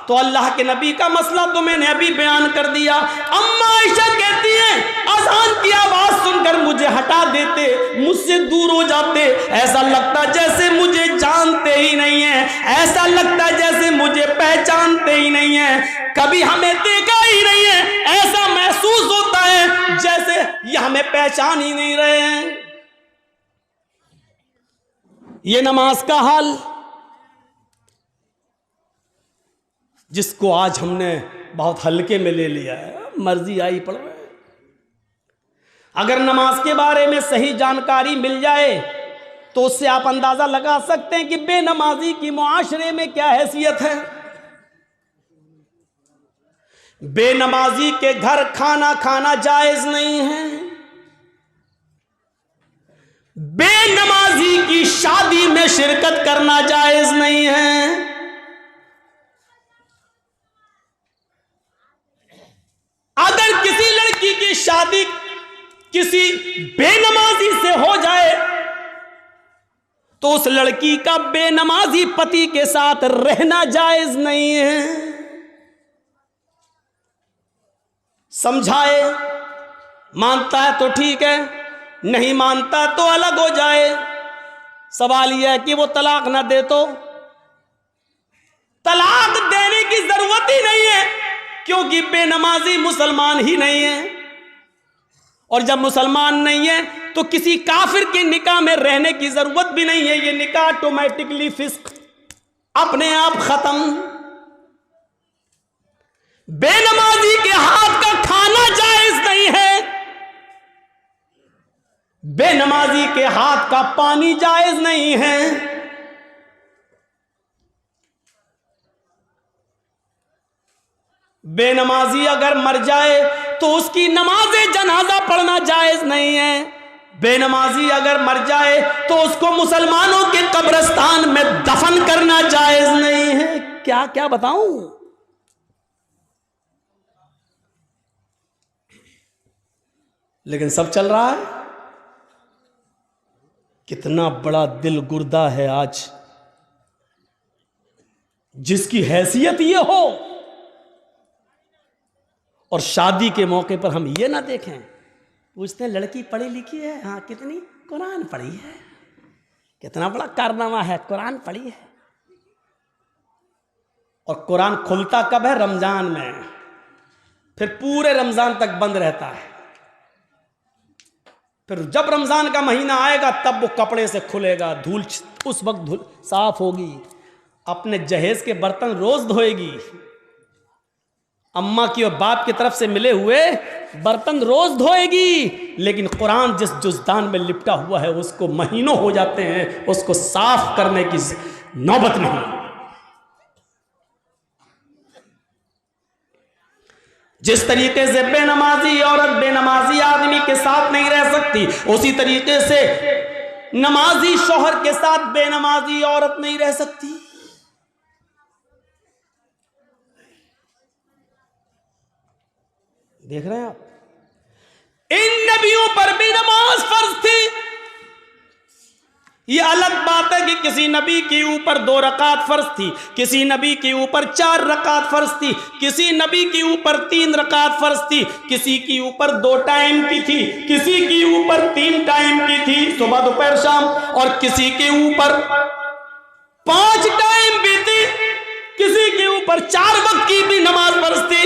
तो अल्लाह के नबी का मसला तो मैंने अभी बयान कर दिया। अम्मा आयशा कहती हैं अजान की आवाज सुनकर मुझे हटा देते, मुझसे दूर हो जाते, ऐसा लगता जैसे मुझे जानते ही नहीं है, ऐसा लगता जैसे मुझे पहचानते ही नहीं है, कभी हमें देखा ही नहीं है, ऐसा महसूस होता है जैसे ये हमें पहचान ही नहीं रहे हैं। ये नमाज का हाल जिसको आज हमने बहुत हल्के में ले लिया है, मर्जी आई पढ़ रहे हैं। अगर नमाज के बारे में सही जानकारी मिल जाए तो उससे आप अंदाजा लगा सकते हैं कि बेनमाजी की मुआशरे में क्या हैसियत है। बेनमाजी के घर खाना खाना जायज नहीं है, बेनमाजी की शादी में शिरकत करना जायज नहीं है। अगर किसी लड़की की शादी किसी बेनमाजी से हो जाए तो उस लड़की का बेनमाजी पति के साथ रहना जायज नहीं है। समझाए, मानता है तो ठीक है, नहीं मानता तो अलग हो जाए। सवाल यह है कि वो तलाक ना दे तो तलाक देने की जरूरत ही नहीं है, क्योंकि बेनमाजी मुसलमान ही नहीं है, और जब मुसलमान नहीं है तो किसी काफिर के निकाह में रहने की जरूरत भी नहीं है। ये निकाह ऑटोमेटिकली फिस्क, अपने आप खत्म। बेनमाजी के हाथ का खाना जायज नहीं है, बेनमाजी के हाथ का पानी जायज नहीं है। बेनमाजी अगर मर जाए तो उसकी नमाज़े जनाजा पढ़ना जायज नहीं है। बेनमाजी अगर मर जाए तो उसको मुसलमानों के कब्रिस्तान में दफन करना जायज नहीं है। क्या क्या बताऊं। लेकिन सब चल रहा है। कितना बड़ा दिल गुर्दा है आज, जिसकी हैसियत ये हो और शादी के मौके पर हम ये ना देखें। पूछते हैं लड़की पढ़ी लिखी है? हाँ। कितनी? कुरान पढ़ी है। कितना बड़ा कारनामा है, कुरान पढ़ी है। और कुरान खुलता कब है? रमजान में, फिर पूरे रमजान तक बंद रहता है। फिर जब रमजान का महीना आएगा तब वो कपड़े से खुलेगा, धूल उस वक्त धूल साफ होगी, अपने जहेज के बर्तन रोज धोएगी, अम्मा की और बाप की तरफ से मिले हुए बर्तन रोज धोएगी। लेकिन कुरान जिस जुज़दान में लिपटा हुआ है उसको महीनों हो जाते हैं, उसको साफ करने की नौबत नहीं। जिस तरीके से बेनमाजी औरत बेनमाजी आदमी के साथ नहीं रह सकती, उसी तरीके से नमाजी शौहर के साथ बेनमाजी औरत नहीं रह सकती। देख रहे हैं आप, इन नबियों पर भी नमाज फर्ज थी। ये अलग बात है कि किसी नबी के ऊपर 2 रकात फर्ज थी, किसी नबी के ऊपर 4 रकात फर्ज थी, किसी नबी के ऊपर 3 रकात फर्ज थी, किसी के ऊपर 2 टाइम की थी, किसी के ऊपर 3 टाइम की थी, सुबह दोपहर शाम, और किसी के ऊपर 5 टाइम भी थी, किसी के ऊपर 4 वक्त की भी नमाज फर्ज थी।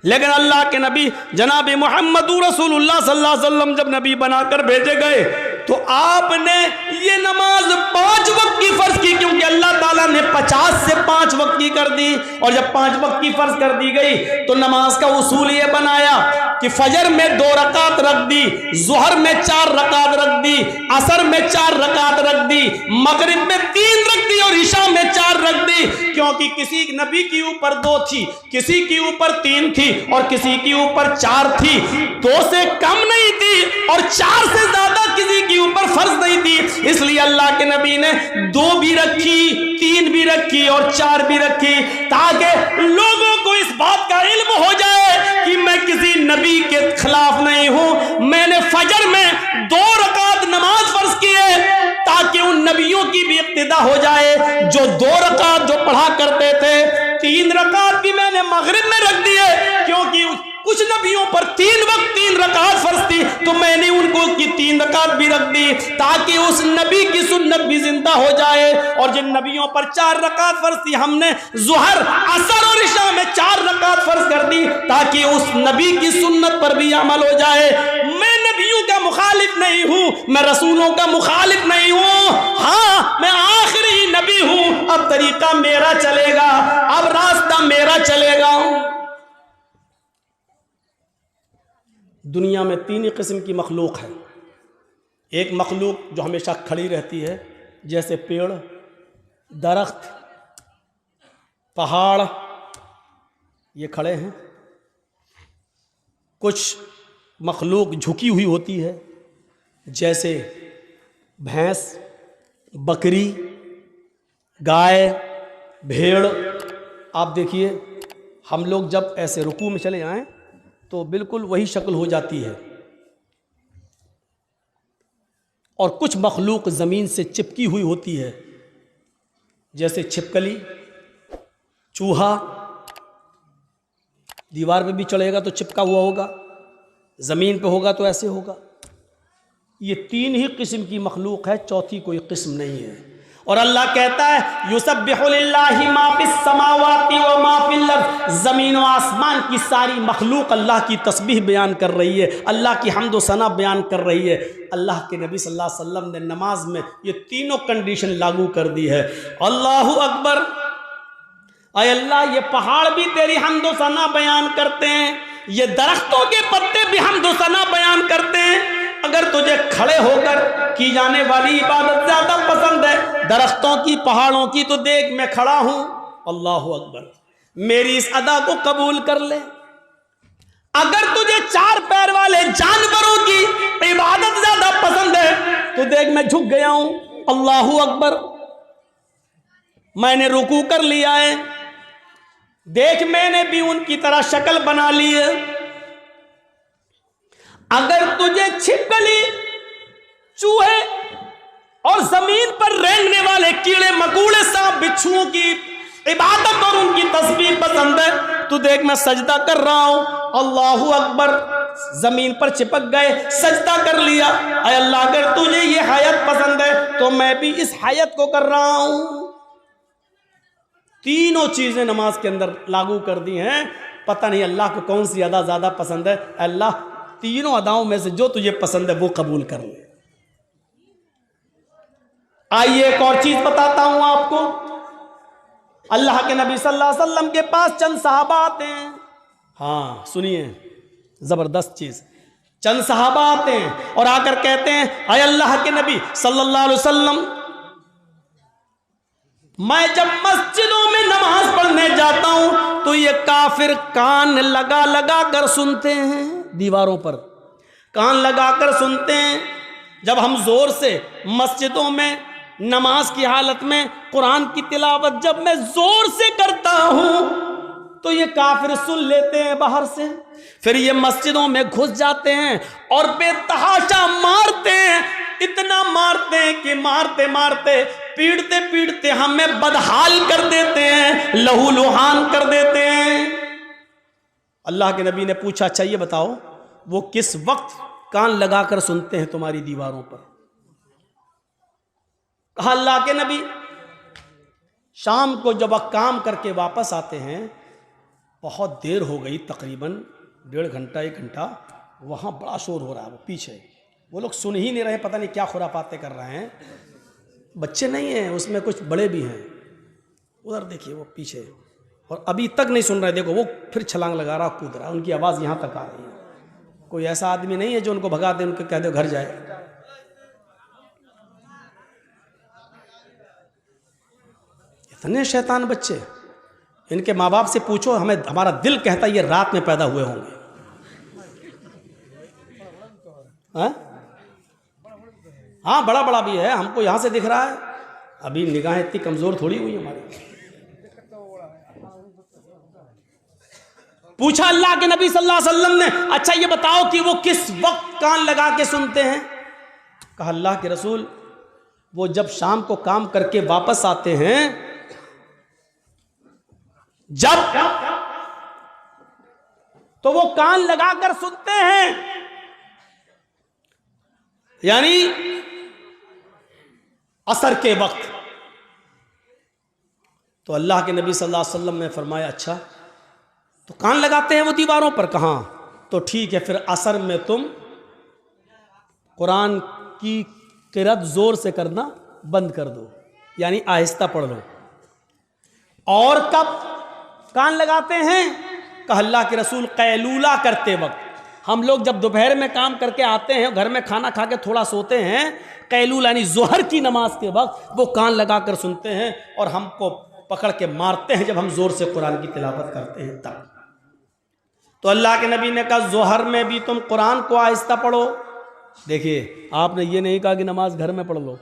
लेकिन अल्लाह के नबी जनाब मोहम्मद रसूलुल्लाह सल्लल्लाहु अलैहि वसल्लम जब नबी बनाकर भेजे गए तो आपने ये नमाज 5 वक्त की फर्ज की, क्योंकि अल्लाह ताला ने 50 से 5 वक्त की कर दी। और जब 5 वक्त की फर्ज कर दी गई तो नमाज का उसूल ये बनाया कि फजर में 2 रकात रख दी, जुहर में 4 रकात रख दी, असर में 4 रकात रख दी, मगरिब में 3 रख दी और इशा में 4 रख दी। क्योंकि किसी नबी के ऊपर 2 थी, किसी के ऊपर 3 थी और किसी के ऊपर 4 थी। 2 से कम नहीं थी और 4 से ज्यादा किसी के ऊपर फर्ज नहीं थी। इसलिए अल्लाह के नबी ने 2 भी रखी, 3 भी रखी और 4 भी रखी, ताकि लोगों को इस बात का इल्म हो जाए कि मैं किसी नबी के खिलाफ नहीं हूं। मैंने फजर में 2 रकात नमाज फर्ज की है ताकि उन नबियों की भी इक्तिदा हो जाए जो 2 रकात जो पढ़ा करते थे, 3 रकात भी मैंने मगरिब में रख दिए, क्योंकि कुछ नबियों पर 3 वक्त 3 रकात फर्ज थी, तो मैंने उनको की 3 रकात भी रख दी, ताकि उस नबी की सुन्नत भी जिंदा हो जाए। और जिन नबियों पर 4 रकात फर्ज थी, हमने ज़ुहर, असर और इशा में 4 रकात फर्ज कर दी, ताकि उस नबी की सुन्नत पर भी अमल हो जाए। मैं नबियों का मुखालिफ नहीं हूं, मैं रसूलों का मुखालिफ नहीं हूं, हाँ मैं आखिरी नबी हूं। अब तरीका मेरा चलेगा, अब रास्ता मेरा चलेगा। दुनिया में 3 ही किस्म की मखलूक है। एक मखलूक जो हमेशा खड़ी रहती है, जैसे पेड़, दरख्त, पहाड़, ये खड़े हैं। कुछ मखलूक झुकी हुई होती है, जैसे भैंस, बकरी, गाय, भेड़। आप देखिए, हम लोग जब ऐसे रुकू में चले जाएं तो बिल्कुल वही शक्ल हो जाती है। और कुछ मखलूक ज़मीन से चिपकी हुई होती है, जैसे छिपकली, चूहा। दीवार पे भी चढ़ेगा तो चिपका हुआ होगा, ज़मीन पे होगा तो ऐसे होगा। ये 3 ही किस्म की मखलूक है, चौथी कोई किस्म नहीं है। और अल्लाह कहता है युसब्बिहु लिल्लाहि मा फिस समावाति व मा फिल अर्द, ज़मीन व आसमान की सारी मखलूक अल्लाह की तस्बीह बयान कर रही है, अल्लाह की हम्द व सना बयान कर रही है। अल्लाह के नबी सल्लल्लाहु अलैहि वसल्लम ने नमाज में ये तीनों कंडीशन लागू कर दी है। अल्लाहु अकबर, अय अल्लाह, ये पहाड़ भी तेरी हम्द व सना बयान करते हैं, ये दरख्तों के पत्ते भी हम्द व सना बयान करते हैं। अगर तुझे खड़े होकर की जाने वाली इबादत ज्यादा पसंद है दरख्तों की, पहाड़ों की, तो देख मैं खड़ा हूं। अल्लाहु अकबर, मेरी इस अदा को कबूल कर ले। अगर तुझे 4 पैर वाले जानवरों की इबादत ज्यादा पसंद है तो देख मैं झुक गया हूं। अल्लाहु अकबर, मैंने रुकू कर लिया है, देख मैंने भी उनकी तरह शक्ल बना ली है। अगर तुझे छिपकली, चूहे और जमीन पर रेंगने वाले कीड़े मकोड़े, सांप, बिच्छुओं की इबादत और उनकी तस्बीह पसंद है तो देख मैं सजदा कर रहा हूं। अल्लाहु अकबर, जमीन पर चिपक गए, सजदा कर लिया। अय अल्लाह, अगर तुझे ये हयात पसंद है तो मैं भी इस हयात को कर रहा हूं। तीनों चीजें नमाज के अंदर लागू कर दी हैं। पता नहीं अल्लाह को कौन सी अदा ज्यादा पसंद है। अल्लाह, तीनों अदाओं में से जो तुझे पसंद है वो कबूल कर ले। आइए एक और चीज बताता हूं आपको। अल्लाह के नबी सल्लल्लाहु अलैहि वसल्लम के पास चंद सहाबा आते हैं। हाँ सुनिए, जबरदस्त चीज। चंद सहाबा आते हैं और आकर कहते हैं, अय अल्लाह के नबी सल्लल्लाहु अलैहि वसल्लम, मैं जब मस्जिदों में नमाज पढ़ने जाता हूं तो ये काफिर कान लगा लगा कर सुनते हैं, दीवारों पर कान लगाकर सुनते हैं। जब हम जोर से मस्जिदों में नमाज की हालत में कुरान की तिलावत जब मैं जोर से करता हूं तो ये काफिर सुन लेते हैं बाहर से, फिर ये मस्जिदों में घुस जाते हैं और बेतहाशा मारते हैं। इतना मारते हैं कि मारते मारते, पीटते पीटते हमें बदहाल कर देते हैं, लहूलुहान कर देते हैं। अल्लाह के नबी ने पूछा, अच्छा ये बताओ वो किस वक्त कान लगाकर सुनते हैं तुम्हारी दीवारों पर? कहा अल्लाह के नबी, शाम को जब वह काम करके वापस आते हैं, बहुत देर हो गई, तकरीबन 1.5 घंटा 1 घंटा, वहाँ बड़ा शोर हो रहा है, वो पीछे वो लोग सुन ही नहीं रहे, पता नहीं क्या खुरापाते कर रहे हैं। बच्चे नहीं हैं उसमें, कुछ बड़े भी हैं। उधर देखिए वो पीछे, और अभी तक नहीं सुन रहे। देखो वो फिर छलांग लगा रहा, कूद रहा, उनकी आवाज़ यहाँ तक आ रही है। कोई ऐसा आदमी नहीं है जो उनको भगा दे, उनको कह दे घर जाए। इतने शैतान बच्चे, इनके माँ बाप से पूछो, हमें हमारा दिल कहता है ये रात में पैदा हुए होंगे। हाँ बड़ा बड़ा भी है, हमको यहाँ से दिख रहा है। अभी निगाहें इतनी कमजोर थोड़ी हुई हमारी। पूछा अल्लाह के नबी सल्लल्लाहु अलैहि वसल्लम ने, अच्छा ये बताओ कि वो किस वक्त कान लगा के सुनते हैं? कहा अल्लाह के रसूल, वो जब शाम को काम करके वापस आते हैं जब तो वो कान लगाकर सुनते हैं, यानी असर के वक्त। तो अल्लाह के नबी सल्लल्लाहु अलैहि वसल्लम ने फरमाया, अच्छा तो कान लगाते हैं वो दीवारों पर? कहाँ? तो ठीक है, फिर असर में तुम कुरान की किरात जोर से करना बंद कर दो, यानी आहिस्ता पढ़ लो। और कब कान लगाते हैं? कहा अल्लाह के रसूल कैलूला करते वक्त। हम लोग जब दोपहर में काम करके आते हैं, घर में खाना खा के थोड़ा सोते हैं, कैलूला यानी जोहर की नमाज के वक्त वो कान लगाकर सुनते हैं और हमको पकड़ के मारते हैं जब हम जोर से कुरान की तिलावत करते हैं तब। तो अल्लाह के नबी ने कहा जोहर में भी तुम कुरान को आहिस्ता पढ़ो। देखिए, आपने ये नहीं कहा कि नमाज घर में पढ़ लो।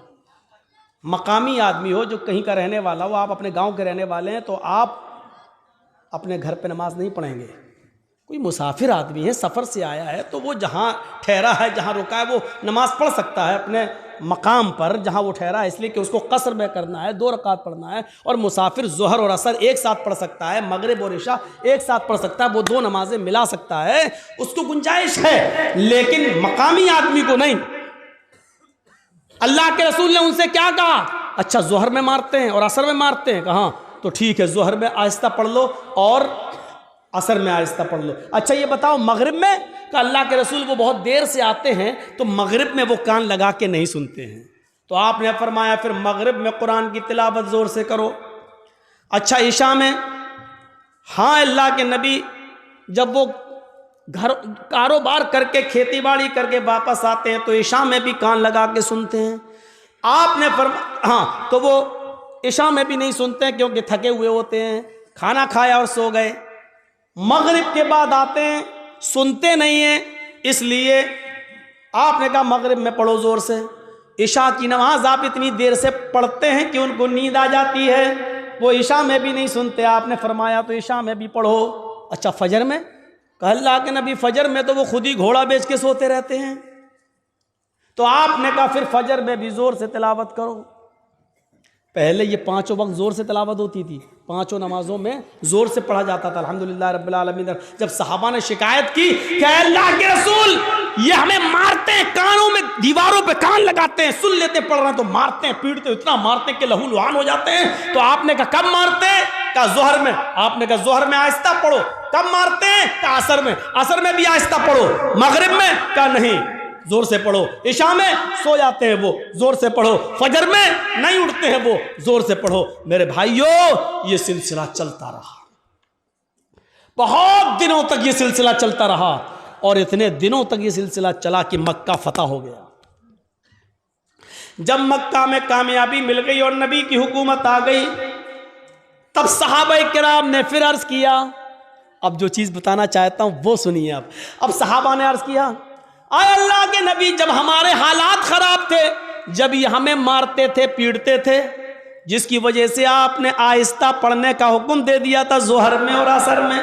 मकामी आदमी हो, जो कहीं का रहने वाला हो, आप अपने गांव के रहने वाले हैं, तो आप अपने घर पे नमाज नहीं पढ़ेंगे। कोई मुसाफिर आदमी है, सफ़र से आया है, तो वो जहाँ ठहरा है, जहाँ रुका है, वो नमाज पढ़ सकता है अपने मकाम पर जहाँ वो ठहरा है, इसलिए कि उसको कसर में करना है, 2 रकात पढ़ना है। और मुसाफिर जोहर और असर एक साथ पढ़ सकता है, मगरिब और इशा एक साथ पढ़ सकता है, वो 2 नमाजें मिला सकता है, उसको गुंजाइश है। लेकिन मकामी आदमी को नहीं। अल्लाह के रसूल ने उनसे क्या कहा? अच्छा जोहर में मारते हैं और असर में मारते हैं? कहा तो ठीक है, जोहर में आहिस्ता पढ़ लो और असर में आहिस्ता पढ़ लो। अच्छा ये बताओ मगरिब में? का अल्लाह के रसूल वो बहुत देर से आते हैं, तो मगरिब में वो कान लगा के नहीं सुनते हैं। तो आपने फरमाया फिर मगरिब में कुरान की तिलावत जोर से करो। अच्छा इशा में? हाँ, अल्लाह के नबी जब वो घर कारोबार करके खेती बाड़ी करके वापस आते हैं तो इशा में भी कान लगा के सुनते हैं। आपने हाँ, तो वो इशा में भी नहीं सुनते हैं क्योंकि थके हुए होते हैं, खाना खाया और सो गए। मगरिब के बाद आते हैं, सुनते नहीं हैं, इसलिए आपने कहा मगरिब में पढ़ो जोर से। इशा की नमाज आप इतनी देर से पढ़ते हैं कि उनको नींद आ जाती है, वो इशा में भी नहीं सुनते। आपने फरमाया तो इशा में भी पढ़ो। अच्छा फजर में? कहा अल्लाह के नबी फजर में तो वो खुद ही घोड़ा बेच के सोते रहते हैं। तो आपने कहा फिर फजर में भी जोर से तिलावत करो। पहले ये 5 वक्त जोर से तिलावत होती थी, 5 नमाजों में जोर से पढ़ा जाता था अल्हम्दुलिल्लाह रब्बिल आलमीन। जब सहाबा ने शिकायत की कि अल्लाह के रसूल ये हमें मारते हैं, कानों में दीवारों पे कान लगाते हैं, सुन लेते पढ़ रहे हैं तो मारते हैं, पीटते हैं, इतना मारते हैं कि लहू लुहान हो जाते हैं। तो आपने कहा कब मारते हैं? कहा जोहर में। आपने कहा जोहर में आहिस्ता पढ़ो। कब मारते हैं? कहा असर में। असर में भी आहिस्ता पढ़ो। मगरिब में? कहा नहीं, जोर से पढ़ो। इशा में सो जाते हैं वो, जोर से पढ़ो। फजर में नहीं उठते हैं वो, जोर से पढ़ो। मेरे भाइयों ये सिलसिला चलता रहा, बहुत दिनों तक ये सिलसिला चलता रहा, और इतने दिनों तक ये सिलसिला चला कि मक्का फतह हो गया। जब मक्का में कामयाबी मिल गई और नबी की हुकूमत आ गई, तब सहाबा किराम ने फिर अर्ज किया। अब जो चीज बताना चाहता हूं वो सुनिए। अब सहाबा ने अर्ज किया, आए अल्लाह के नबी, जब हमारे हालात खराब थे, जब ये हमें मारते थे, पीटते थे, जिसकी वजह से आपने आहिस्ता पढ़ने का हुक्म दे दिया था जोहर में और असर में,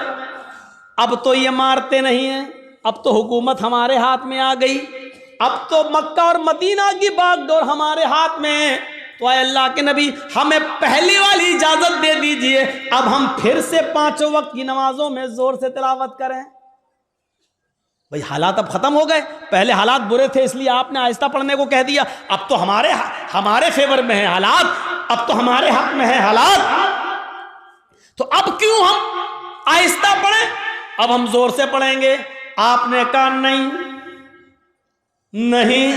अब तो ये मारते नहीं हैं, अब तो हुकूमत हमारे हाथ में आ गई, अब तो मक्का और मदीना की बागडोर हमारे हाथ में है, तो आए अल्लाह के नबी हमें पहली वाली इजाजत दे दीजिए, अब हम फिर से 5 वक्त की नमाजों में जोर से तिलावत करें। भाई हालात अब खत्म हो गए, पहले हालात बुरे थे इसलिए आपने आहिस्ता पढ़ने को कह दिया, अब तो हमारे फेवर में है हालात, अब तो हमारे हक में है हालात, तो अब क्यों हम आहिस्ता पढ़ें, अब हम जोर से पढ़ेंगे। आपने कहा नहीं, नहीं,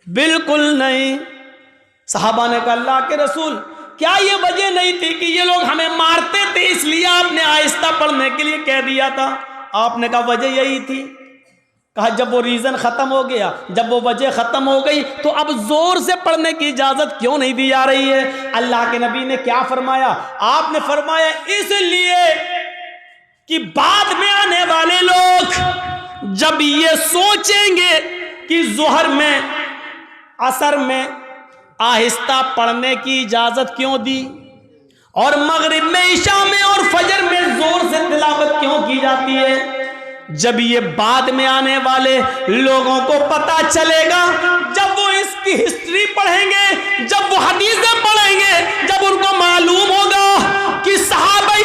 बिल्कुल नहीं। सहाबा ने कहा अल्लाह के रसूल, क्या ये वजह नहीं थी कि ये लोग हमें मारते थे इसलिए आपने आहिस्ता पढ़ने के लिए कह दिया था? आपने कहा वजह यही थी। कहा जब वो रीजन खत्म हो गया, जब वो वजह खत्म हो गई, तो अब जोर से पढ़ने की इजाजत क्यों नहीं दी जा रही है? अल्लाह के नबी ने क्या फरमाया? आपने फरमाया इसलिए कि बाद में आने वाले लोग जब ये सोचेंगे कि जोहर में असर में आहिस्ता पढ़ने की इजाजत क्यों दी, और मगरिब में इशा में और फजर में जोर से तिलावत क्यों की जाती है, जब ये बाद में आने वाले लोगों को पता चलेगा, जब वो इसकी हिस्ट्री पढ़ेंगे, जब वो हदीसें पढ़ेंगे, जब उनको मालूम होगा कि सहाबा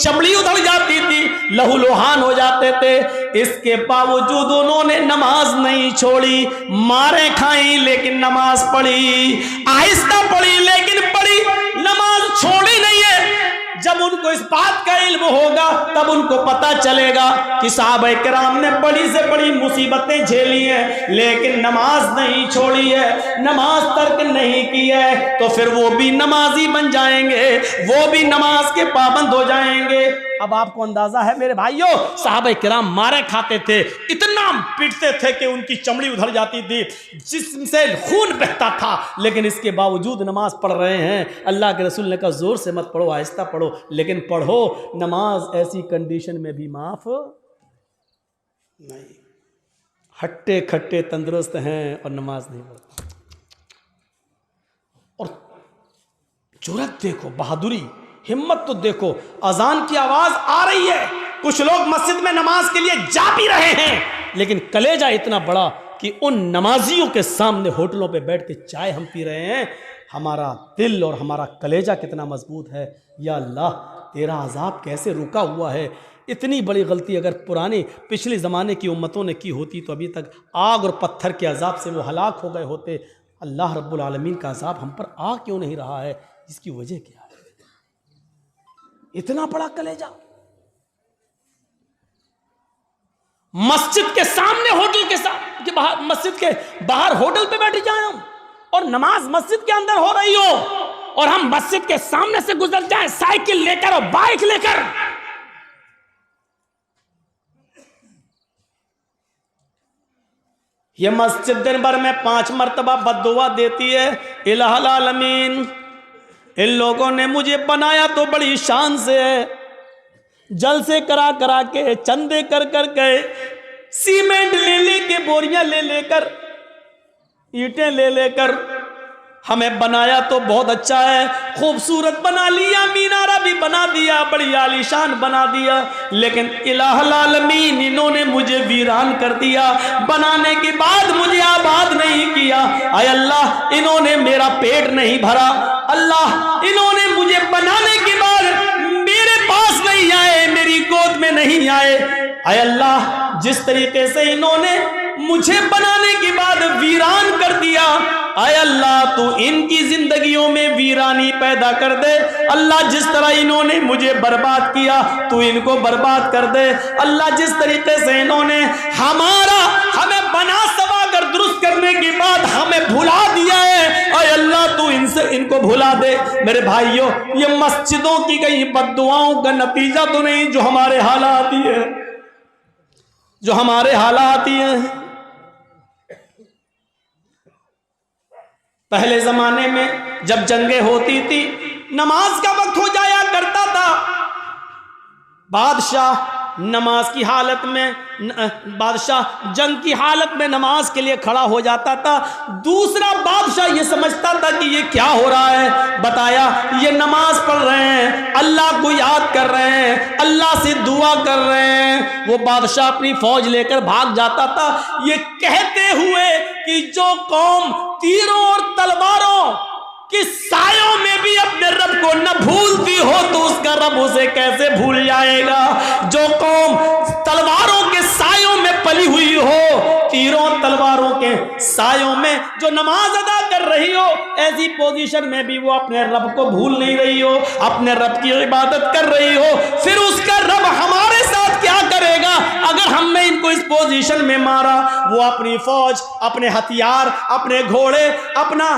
चमड़ी उधड़ जाती थी, लहूलुहान हो जाते थे। इसके बावजूद उन्होंने नमाज नहीं छोड़ी, मारे खाई लेकिन नमाज पढ़ी, आहिस्ता पढ़ी लेकिन पढ़ी, नमाज छोड़ी नहीं है। जब उनको इस बात का इल्म होगा तब उनको पता चलेगा कि साहबा किराम ने बड़ी से बड़ी मुसीबतें झेली हैं लेकिन नमाज नहीं छोड़ी है, नमाज तर्क नहीं की है, तो फिर वो भी नमाजी बन जाएंगे, वो भी नमाज के पाबंद हो जाएंगे। अब आपको अंदाजा है मेरे भाइयों, साहबा किराम मारे खाते थे, इतना पीटते थे कि उनकी चमड़ी उधड़ जाती थी, जिससे खून बहता था, लेकिन इसके बावजूद नमाज पढ़ रहे हैं। अल्लाह के रसूल ने कहा जोर से मत पढ़ो, आहिस्ता पढ़ो, लेकिन पढ़ो। नमाज ऐसी कंडीशन में भी माफ नहीं। हट्टे खट्टे तंदुरुस्त हैं और नमाज नहीं पढ़ते। और जुर्रत देखो, बहादुरी, हिम्मत तो देखो। अजान की आवाज आ रही है, कुछ लोग मस्जिद में नमाज के लिए जा भी रहे हैं, लेकिन कलेजा इतना बड़ा कि उन नमाजियों के सामने होटलों पे बैठ के चाय हम पी रहे हैं। हमारा दिल और हमारा कलेजा कितना मजबूत है। या अल्लाह, तेरा अजाब कैसे रुका हुआ है। इतनी बड़ी गलती अगर पुराने पिछले ज़माने की उम्मतों ने की होती तो अभी तक आग और पत्थर के अजाब से वो हलाक हो गए होते। अल्लाह रब्बुल आलमीन का अजाब हम पर आ क्यों नहीं रहा है? इसकी वजह क्या है? इतना बड़ा कलेजा। मस्जिद के सामने होटल के के बाहर, मस्जिद के बाहर होटल पे बैठ जाए हम, और नमाज मस्जिद के अंदर हो रही हो, और हम मस्जिद के सामने से गुजर जाएं साइकिल लेकर और बाइक लेकर। ये मस्जिद दिन भर में 5 मरतबा बद्दुआ देती है, इलाहुल आलमीन इन लोगों ने मुझे बनाया तो बड़ी शान से है, जल से करा करा के, चंदे कर कर के, सीमेंट ले लेके, बोरियां ले लेकर, ईंटें ले लेकर हमें बनाया तो बहुत अच्छा है, खूबसूरत बना लिया, मीनारा भी बना दिया, बड़ी आलीशान बना दिया, लेकिन इलाहुल आलमीन इन्होंने मुझे वीरान कर दिया। बनाने के बाद मुझे आबाद नहीं किया। आय अल्लाह, इन्होंने मेरा पेट नहीं भरा। अल्लाह, इन्होंने मुझे बनाने के बाद मेरे पास नहीं आए, मेरी गोद में नहीं आए। आय अल्लाह, जिस तरीके से इन्होंने मुझे बनाने के बाद वीरान कर दिया, आय अल्लाह तू इनकी जिंदगियों में वीरानी पैदा कर दे। अल्लाह, जिस तरह इन्होंने मुझे बर्बाद किया तू इनको बर्बाद कर दे। अल्लाह, जिस तरीके से इन्होंने हमें बना सवा कर दुरुस्त करने के बाद हमें भुला दिया है, आय अल्लाह तू इनको भुला दे। मेरे भाइयों, ये मस्जिदों की कई बद्दुआओं का नतीजा तो नहीं जो हमारे हालात ही है, जो हमारे हालात ही हैं। पहले जमाने में जब जंगें होती थी, नमाज का वक्त हो जाया करता था, बादशाह नमाज की हालत में, बादशाह जंग की हालत में नमाज के लिए खड़ा हो जाता था। दूसरा बादशाह ये समझता था कि ये क्या हो रहा है। बताया, ये नमाज पढ़ रहे हैं, अल्लाह को याद कर रहे हैं, अल्लाह से दुआ कर रहे हैं। वो बादशाह अपनी फौज लेकर भाग जाता था, ये कहते हुए कि जो कौम तीरों और तलवारों कि सायों में भी अपने रब को न भूलती हो तो उसका रब उसे कैसे भूल जाएगा। जो कौम तलवारों के सायों में पली हुई हो, तीरों तलवारों के सायों में जो नमाज अदा कर रही हो, ऐसी पोजीशन में भी वो अपने रब को भूल नहीं रही हो, अपने रब की इबादत कर रही हो, फिर उसका रब हमारे साथ क्या करेगा अगर हमने इनको इस पोजीशन में मारा। वो अपनी फौज, अपने हथियार, अपने घोड़े, अपना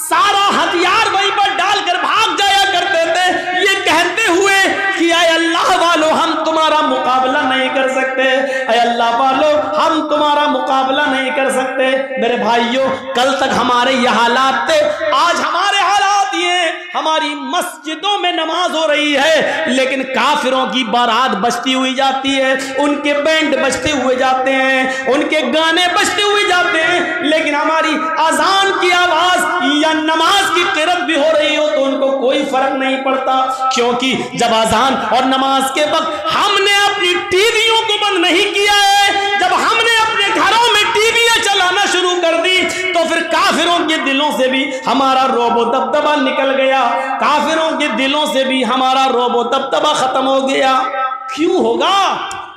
सारा हथियार वहीं पर डालकर भाग जाया करते थे, ये कहते हुए कि अय अल्लाह वालों, हम तुम्हारा मुकाबला नहीं कर सकते, अय अल्लाह वालों, हम तुम्हारा मुकाबला नहीं कर सकते। मेरे भाइयों, कल तक हमारे ये हालात थे, आज हमारे हालात ये, हमारी मस्जिदों में नमाज हो रही है लेकिन काफिरों की बारात बजती हुई जाती है, उनके बैंड बजते हुए जाते हैं, उनके गाने बजते हुए जाते हैं, लेकिन हमारी अजान की आवाज या नमाज की किरत भी हो रही हो तो उनको कोई फर्क नहीं पड़ता। क्योंकि जब अजान और नमाज के वक्त हमने अपनी टीवियों को बंद नहीं किया है, जब हमने अपने घरों में टीवियां चलाना शुरू कर दी तो फिर काफिरों के दिलों से भी हमारा रोबो दबदबा निकल गया, काफिरों के दिलों से भी हमारा रोबो दबदबा खत्म हो गया। क्यों होगा?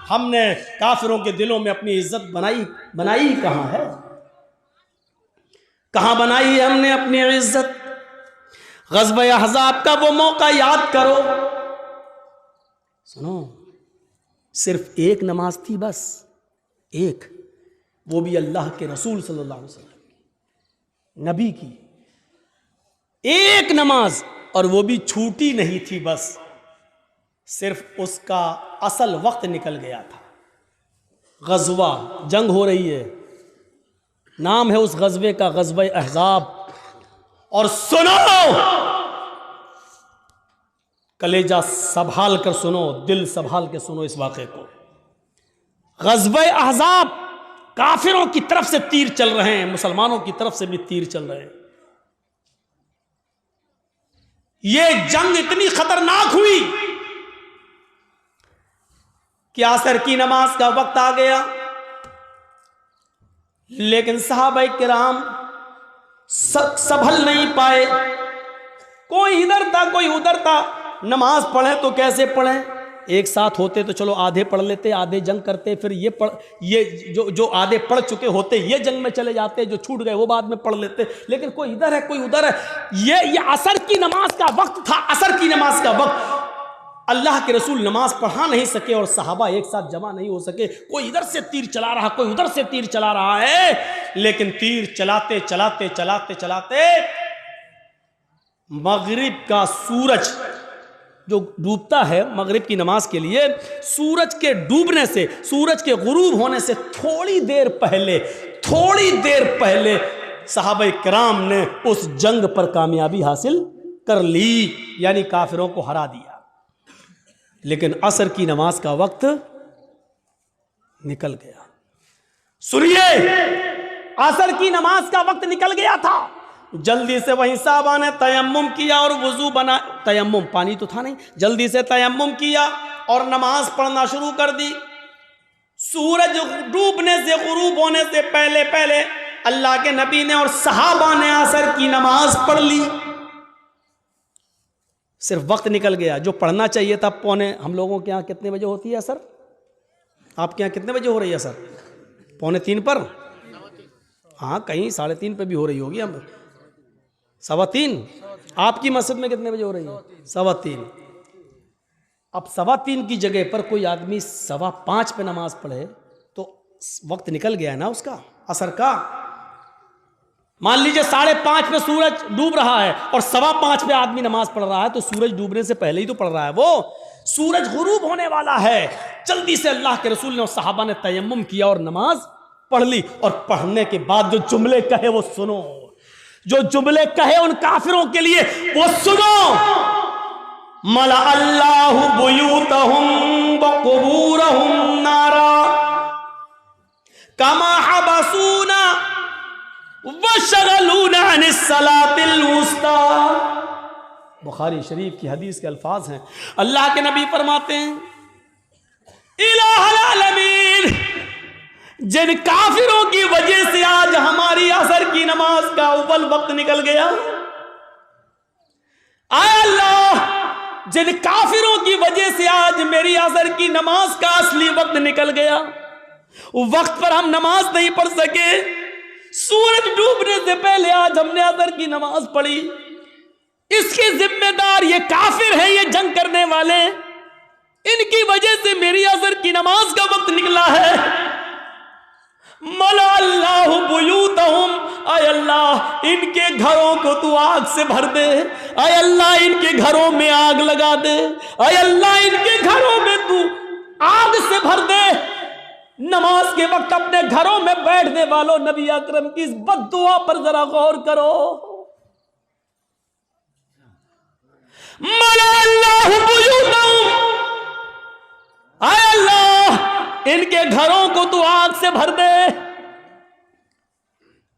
हमने काफिरों के दिलों में अपनी इज्जत बनाई कहां है? कहां बनाई है हमने अपनी इज्जत? ग़ज़वे अहज़ाब का वो मौका याद करो। सुनो, सिर्फ एक नमाज थी, बस एक, वो भी अल्लाह के रसूल सल्लल्लाहु अलैहि वसल्लम की, नबी की एक नमाज, और वो भी छूटी नहीं थी, बस सिर्फ उसका असल वक्त निकल गया था। ग़ज़वा, जंग हो रही है, नाम है उस ग़ज़वे का ग़ज़वे अहज़ाब। और सुनो, कलेजा संभाल कर सुनो, दिल संभाल के सुनो इस वाक़े को। ग़ज़वे अहज़ाब, काफिरों की तरफ से तीर चल रहे हैं, मुसलमानों की तरफ से भी तीर चल रहे हैं। यह जंग इतनी खतरनाक हुई कि असर की नमाज का वक्त आ गया, लेकिन सहाबाए किराम संभल नहीं पाए। कोई इधर था, कोई उधर था। नमाज पढ़े तो कैसे पढ़ें? एक साथ होते तो चलो आधे पढ़ लेते, आधे जंग करते, फिर ये जो आधे पढ़ चुके होते ये जंग में चले जाते, जो छूट गए वो बाद में पढ़ लेते। लेकिन कोई इधर है, कोई उधर है। ये असर की नमाज का वक्त था, असर की नमाज का वक्त। अल्लाह के रसूल नमाज पढ़ा नहीं सके और सहाबा एक साथ जमा नहीं हो सके। कोई इधर से तीर चला रहा, कोई उधर से तीर चला रहा है, लेकिन तीर चलाते चलाते चलाते चलाते मगरिब का सूरज जो डूबता है, मगरिब की नमाज के लिए सूरज के डूबने से, सूरज के गुरूब होने से थोड़ी देर पहले सहाबा किराम ने उस जंग पर कामयाबी हासिल कर ली, यानी काफिरों को हरा दिया। लेकिन असर की नमाज का वक्त निकल गया। सुनिए, असर की नमाज का वक्त निकल गया था। जल्दी से वहीं साहबा ने तयम्मुम किया और वुजू बना, तयम्मुम पानी तो था नहीं, जल्दी से तयम्मुम किया और नमाज पढ़ना शुरू कर दी। सूरज डूबने से, गुरूब होने से पहले पहले अल्लाह के नबी ने और सहाबा ने असर की नमाज पढ़ ली। सिर्फ वक्त निकल गया। जो पढ़ना चाहिए था पौने, हम लोगों के यहाँ कितने बजे होती है असर? आपके यहाँ कितने बजे हो रही है असर? 2:45 पर? हाँ, कहीं 3:30 पे भी हो रही होगी। हम 3:15। आपकी मस्जिद में कितने बजे हो रही है? 3:15। अब 3:15 की जगह पर कोई आदमी 5:15 पे नमाज पढ़े तो वक्त निकल गया ना उसका, असर का। मान लीजिए 5:30 पे सूरज डूब रहा है और 5:15 पे आदमी नमाज पढ़ रहा है, तो सूरज डूबने से पहले ही तो पढ़ रहा है वो। सूरज गुरूब होने वाला है। जल्दी से अल्लाह के रसूल ने और सहाबा ने तयम्मुम किया और नमाज पढ़ ली। और पढ़ने के बाद जो जुमले कहे वो सुनो, जो जुमले कहे उन काफिरों के लिए वो सुनो। मला अल्लाहु बुयूतहुम व कुबूरहुम नारा कमा हबसूना वशगलूना अनिस सलातिल वुस्ता। बुखारी शरीफ की हदीस के अल्फाज हैं। अल्लाह के नबी फरमाते हैं, इलाहुल आलमीन, जिन काफिरों की वजह से आज हमारी असर की नमाज का अव्वल वक्त निकल गया, आय अल्लाह, जिन काफिरों की वजह से आज मेरी असर की नमाज का असली वक्त निकल गया, वक्त पर हम नमाज नहीं पढ़ सके, सूरज डूबने से पहले आज हमने असर की नमाज पढ़ी, इसके जिम्मेदार ये काफिर है, ये जंग करने वाले, इनकी वजह से मेरी असर की नमाज का वक्त निकला है। मला अल्लाहु बुयूतहुम, आय अल्लाह इनके घरों को तू आग से भर दे, आय अल्लाह इनके घरों में आग लगा दे, आय अल्लाह इनके घरों में तू आग से भर दे। नमाज के वक्त अपने घरों में बैठने वालों, नबी अकरम की इस बद्दुआ पर जरा गौर करो। मला अल्लाहु बुयूतहुम, आय अल्लाह इनके घरों को तू आग से भर दे।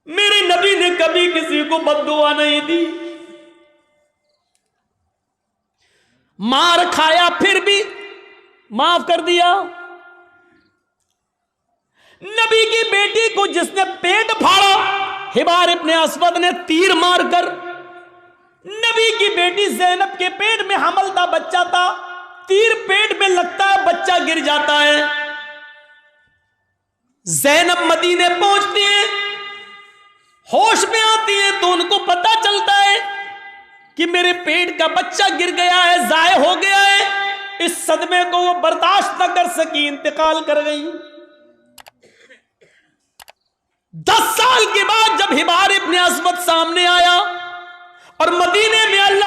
मेरे नबी ने कभी किसी को बद्दुआ नहीं दी। मार खाया फिर भी माफ कर दिया। नबी की बेटी को जिसने पेट फाड़ा, हिबार इब्ने अस्वद ने तीर मारकर नबी की बेटी ज़ैनब के पेट में हमल था, बच्चा था, तीर पेट में लगता है, बच्चा गिर जाता है। ज़ैनब मदीने पहुंचती है, होश में आती है तो उनको पता चलता है कि मेरे पेट का बच्चा गिर गया है, जाया हो गया है। इस सदमे को वो बर्दाश्त न कर सकी, इंतकाल कर गई। 10 साल के बाद जब हिबार इब्ने अस्वद सामने आया और मदीने में अल्लाह